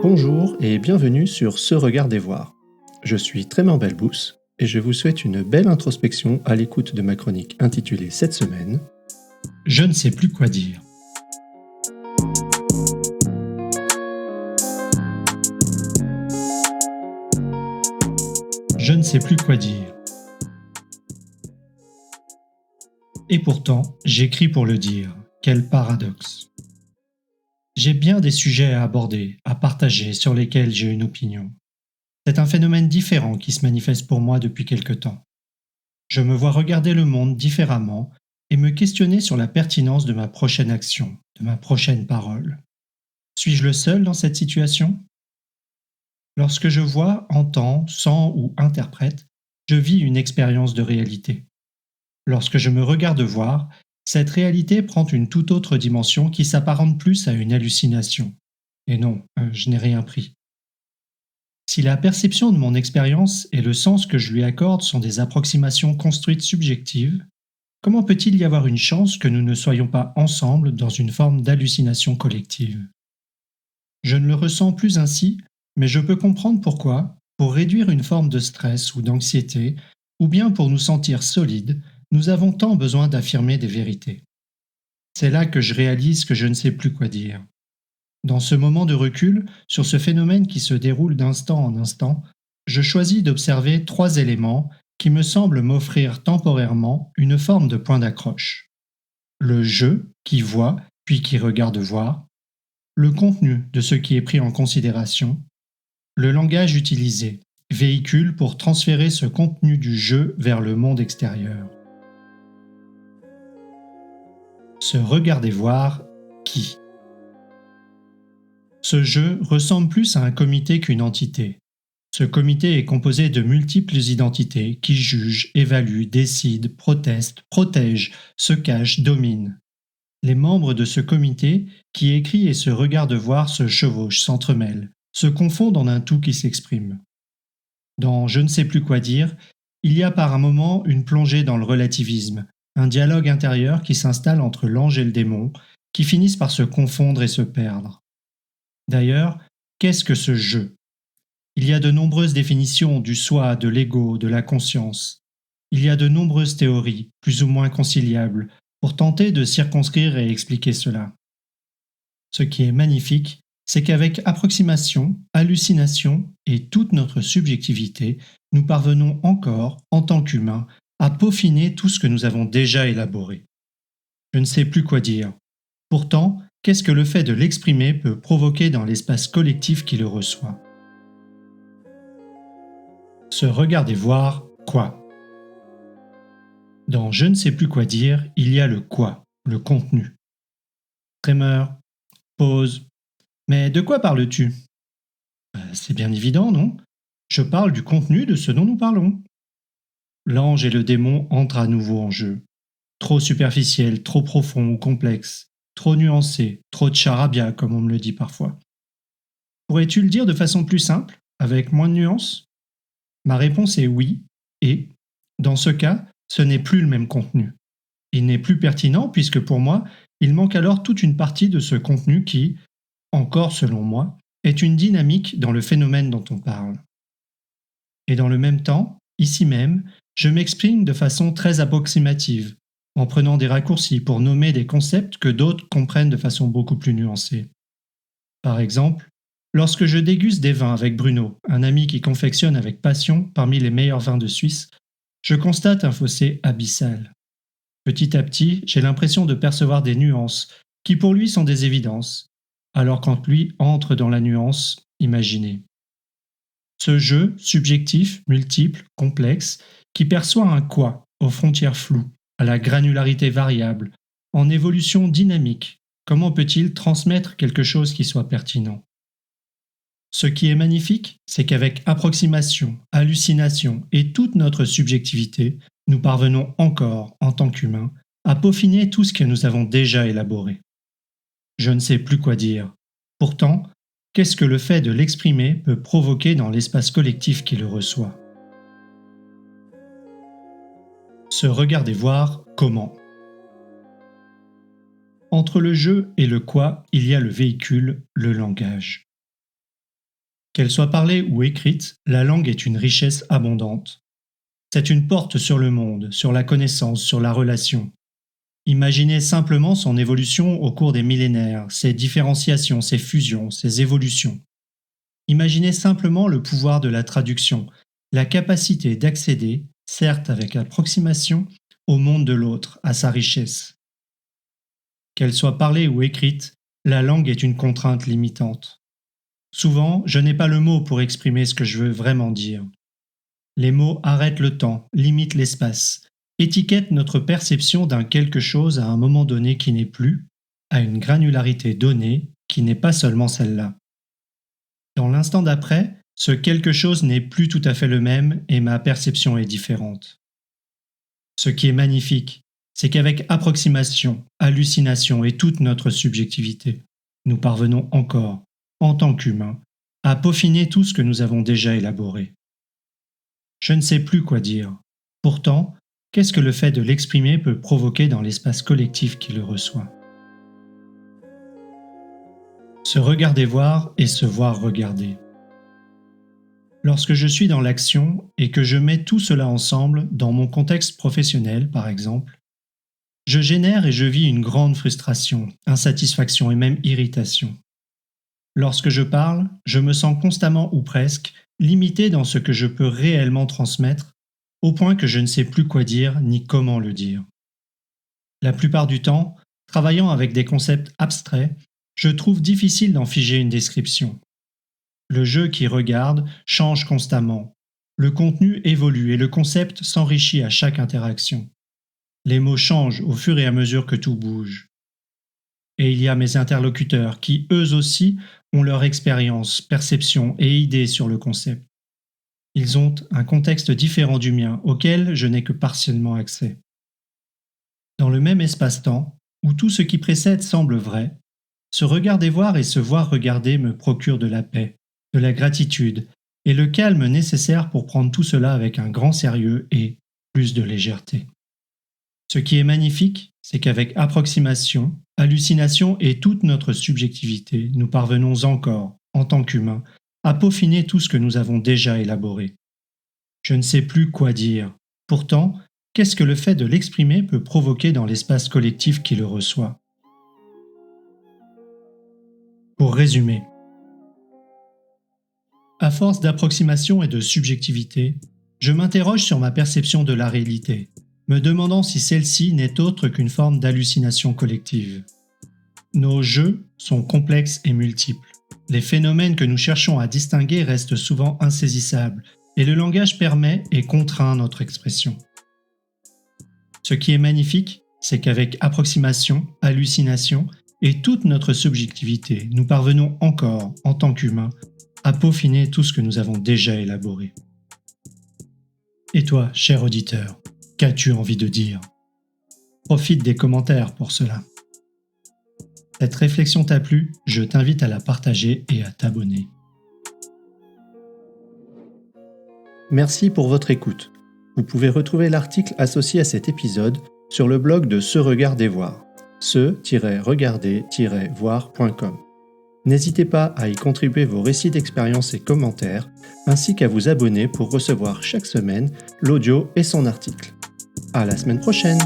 Bonjour et bienvenue sur Ce Regard des Voir. Je suis Trément Belbous et je vous souhaite une belle introspection à l'écoute de ma chronique intitulée cette semaine Je ne sais plus quoi dire. Je ne sais plus quoi dire. Et pourtant, j'écris pour le dire. Quel paradoxe. J'ai bien des sujets à aborder, à partager, sur lesquels j'ai une opinion. C'est un phénomène différent qui se manifeste pour moi depuis quelque temps. Je me vois regarder le monde différemment et me questionner sur la pertinence de ma prochaine action, de ma prochaine parole. Suis-je le seul dans cette situation? Lorsque je vois, entends, sens ou interprète, je vis une expérience de réalité. Lorsque je me regarde voir, cette réalité prend une toute autre dimension qui s'apparente plus à une hallucination. Et non, je n'ai rien pris. Si la perception de mon expérience et le sens que je lui accorde sont des approximations construites subjectives, comment peut-il y avoir une chance que nous ne soyons pas ensemble dans une forme d'hallucination collective? Je ne le ressens plus ainsi, mais je peux comprendre pourquoi, pour réduire une forme de stress ou d'anxiété, ou bien pour nous sentir solides, nous avons tant besoin d'affirmer des vérités. C'est là que je réalise que je ne sais plus quoi dire. Dans ce moment de recul, sur ce phénomène qui se déroule d'instant en instant, je choisis d'observer trois éléments qui me semblent m'offrir temporairement une forme de point d'accroche. Le je, qui voit, puis qui regarde voir, le contenu de ce qui est pris en considération, le langage utilisé, véhicule pour transférer ce contenu du je vers le monde extérieur. Se regarder voir qui? Ce je ressemble plus à un comité qu'une entité. Ce comité est composé de multiples identités qui jugent, évaluent, décident, protestent, protègent, se cachent, dominent. Les membres de ce comité, qui écrit et se regarde voir, se chevauchent, s'entremêlent, se confondent en un tout qui s'exprime. Dans Je ne sais plus quoi dire, il y a par un moment une plongée dans le relativisme, un dialogue intérieur qui s'installe entre l'ange et le démon, qui finissent par se confondre et se perdre. D'ailleurs, qu'est-ce que ce je? Il y a de nombreuses définitions du soi, de l'ego, de la conscience. Il y a de nombreuses théories, plus ou moins conciliables, pour tenter de circonscrire et expliquer cela. Ce qui est magnifique, c'est qu'avec approximation, hallucination et toute notre subjectivité, nous parvenons encore, en tant qu'humains, à peaufiner tout ce que nous avons déjà élaboré. Je ne sais plus quoi dire. Pourtant, qu'est-ce que le fait de l'exprimer peut provoquer dans l'espace collectif qui le reçoit? Se regarder voir quoi? Dans Je ne sais plus quoi dire, il y a le quoi, le contenu. Tremeur, pause. Mais de quoi parles-tu? C'est bien évident, non? Je parle du contenu de ce dont nous parlons. L'ange et le démon entrent à nouveau en jeu. Trop superficiel, trop profond ou complexe, trop nuancé, trop de charabia, comme on me le dit parfois. Pourrais-tu le dire de façon plus simple, avec moins de nuances? Ma réponse est oui, et, dans ce cas, ce n'est plus le même contenu. Il n'est plus pertinent puisque pour moi, il manque alors toute une partie de ce contenu qui, encore selon moi, est une dynamique dans le phénomène dont on parle. Et dans le même temps, ici même, je m'exprime de façon très approximative, en prenant des raccourcis pour nommer des concepts que d'autres comprennent de façon beaucoup plus nuancée. Par exemple, lorsque je déguste des vins avec Bruno, un ami qui confectionne avec passion parmi les meilleurs vins de Suisse, je constate un fossé abyssal. Petit à petit, j'ai l'impression de percevoir des nuances qui pour lui sont des évidences, alors quand lui entre dans la nuance imaginée. Ce jeu, subjectif, multiple, complexe, qui perçoit un quoi aux frontières floues, à la granularité variable, en évolution dynamique, comment peut-il transmettre quelque chose qui soit pertinent? Ce qui est magnifique, c'est qu'avec approximation, hallucination et toute notre subjectivité, nous parvenons encore, en tant qu'humains, à peaufiner tout ce que nous avons déjà élaboré. Je ne sais plus quoi dire. Pourtant, qu'est-ce que le fait de l'exprimer peut provoquer dans l'espace collectif qui le reçoit? Se regarder voir comment. Entre le je et le quoi, il y a le véhicule, le langage. Qu'elle soit parlée ou écrite, la langue est une richesse abondante. C'est une porte sur le monde, sur la connaissance, sur la relation. Imaginez simplement son évolution au cours des millénaires, ses différenciations, ses fusions, ses évolutions. Imaginez simplement le pouvoir de la traduction, la capacité d'accéder, certes avec approximation, au monde de l'autre, à sa richesse. Qu'elle soit parlée ou écrite, la langue est une contrainte limitante. Souvent, je n'ai pas le mot pour exprimer ce que je veux vraiment dire. Les mots arrêtent le temps, limitent l'espace, étiquettent notre perception d'un quelque chose à un moment donné qui n'est plus, à une granularité donnée qui n'est pas seulement celle-là. Dans l'instant d'après, ce quelque chose n'est plus tout à fait le même et ma perception est différente. Ce qui est magnifique, c'est qu'avec approximation, hallucination et toute notre subjectivité, nous parvenons encore, en tant qu'humains, à peaufiner tout ce que nous avons déjà élaboré. Je ne sais plus quoi dire. Pourtant, qu'est-ce que le fait de l'exprimer peut provoquer dans l'espace collectif qui le reçoit? Se regarder voir et se voir regarder. Lorsque je suis dans l'action et que je mets tout cela ensemble, dans mon contexte professionnel par exemple, je génère et je vis une grande frustration, insatisfaction et même irritation. Lorsque je parle, je me sens constamment ou presque limité dans ce que je peux réellement transmettre, au point que je ne sais plus quoi dire ni comment le dire. La plupart du temps, travaillant avec des concepts abstraits, je trouve difficile d'en figer une description. Le jeu qui regarde change constamment. Le contenu évolue et le concept s'enrichit à chaque interaction. Les mots changent au fur et à mesure que tout bouge. Et il y a mes interlocuteurs qui, eux aussi, ont leur expérience, perception et idées sur le concept. Ils ont un contexte différent du mien auquel je n'ai que partiellement accès. Dans le même espace-temps, où tout ce qui précède semble vrai, se regarder voir et se voir regarder me procure de la paix, de la gratitude et le calme nécessaire pour prendre tout cela avec un grand sérieux et plus de légèreté. Ce qui est magnifique, c'est qu'avec approximation, hallucination et toute notre subjectivité, nous parvenons encore, en tant qu'humains, à peaufiner tout ce que nous avons déjà élaboré. Je ne sais plus quoi dire. Pourtant, qu'est-ce que le fait de l'exprimer peut provoquer dans l'espace collectif qui le reçoit? Pour résumer, à force d'approximation et de subjectivité, je m'interroge sur ma perception de la réalité, me demandant si celle-ci n'est autre qu'une forme d'hallucination collective. Nos jeux sont complexes et multiples. Les phénomènes que nous cherchons à distinguer restent souvent insaisissables, et le langage permet et contraint notre expression. Ce qui est magnifique, c'est qu'avec approximation, hallucination et toute notre subjectivité, nous parvenons encore, en tant qu'humains, à peaufiner tout ce que nous avons déjà élaboré. Et toi, cher auditeur, qu'as-tu envie de dire? Profite des commentaires pour cela. Cette réflexion t'a plu, je t'invite à la partager et à t'abonner. Merci pour votre écoute. Vous pouvez retrouver l'article associé à cet épisode sur le blog de Se Regarder Voir, se-regarder-voir.com. N'hésitez pas à y contribuer vos récits d'expérience et commentaires, ainsi qu'à vous abonner pour recevoir chaque semaine l'audio et son article. À la semaine prochaine!